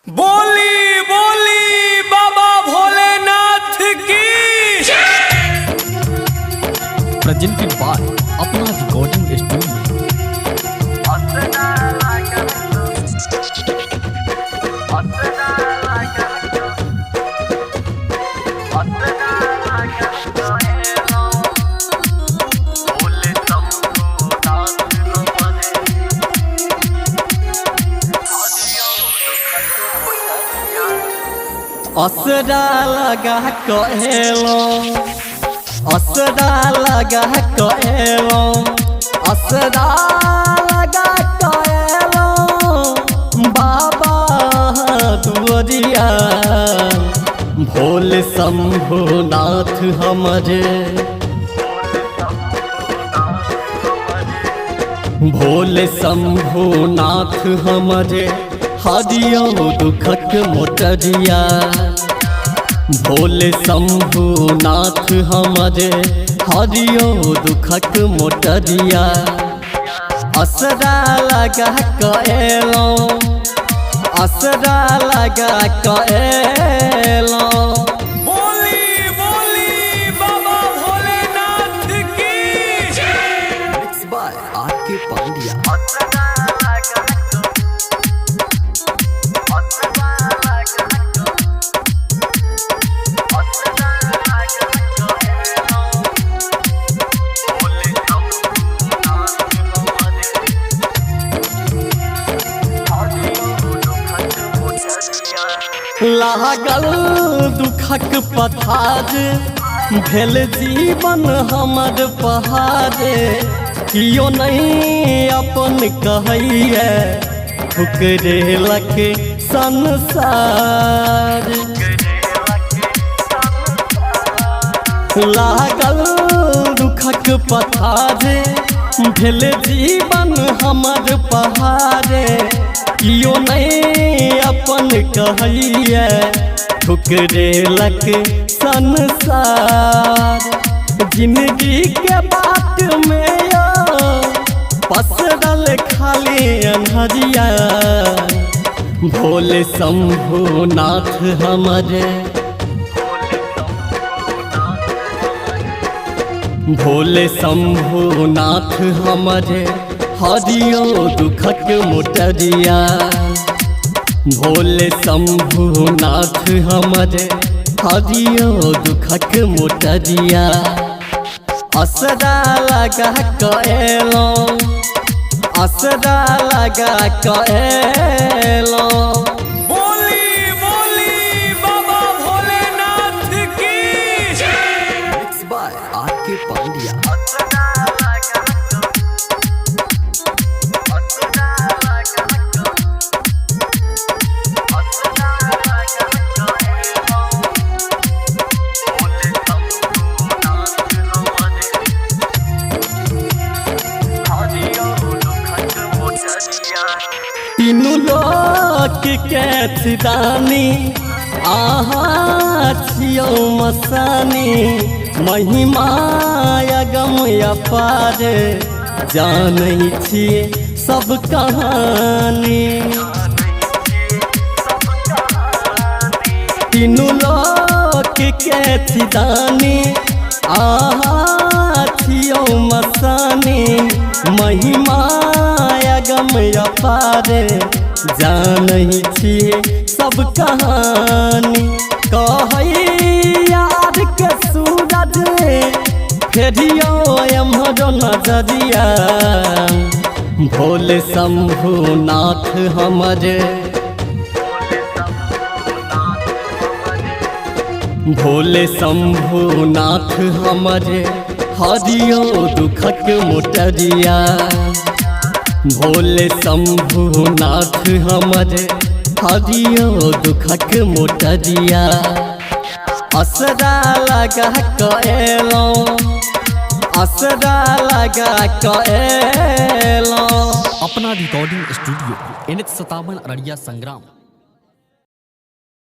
बोली बोली बाबा भोलेनाथ की। प्रेजेंटेड बाय अपना रिकॉर्डिंग स्टूडियो। असरा लगा कहेलो, असरा लगा कहेलो, असरा लगा कहेलो बाबा दुआरिया भोले शंभुनाथ हमरे, भोले शंभुनाथ हमरे हरियो दुखक मोटरिया, भोले शंभुनाथ हमरे हरियो दुखक मोटरिया। असरा लगा कएलो, असरा लगा कएलो। बोली बोली बाबा भोलेनाथ की। Mix by R K. पांड्या। लागल दुखक पथार भेल जीवन हमर पहाड़, कियो नहीं अपन कहैया ठुकरेलक संसार। लागल दुखक पथार भेल जीवन हमर पहाड़, कियो नहीं अपन कहैया ठुकरेलक संसार। जिंदगी के बात में पसरल खाली अन्हरिया, भोले शंभुनाथ हमरे, भोले शंभुनाथ हमरे हरियो दुखक मोटरिया, भोले शंभुनाथ हमरे हरियो दुखक मोटरिया। असरा लगा कएलो, असरा लगा कएलो। बोली बोली बाबा भोलेनाथ की। Mix by R K. पांड्या। तीनों लोक के सिदानी आहा छियो मसानी, महिमा अगम अपार जानै छियै सब कहानी। तीनों लोक के सिदानी आहा छियो मसानी, महिमा अगम अपार जानै छियै सब कहानी। कहै यार के सूरज फेरियो एम्हरो नजरिया, भोले शंभुनाथ हमरे, भोले शंभुनाथ हमरे हरियो दुखक मोटरिया, भोले शंभुनाथ हमरे हरियो दुखक मोटरिया। असरा लगा कएलो, असरा लगा कएलो। अपना रिकॉर्डिंग स्टूडियो NH57 अररिया संग्राम।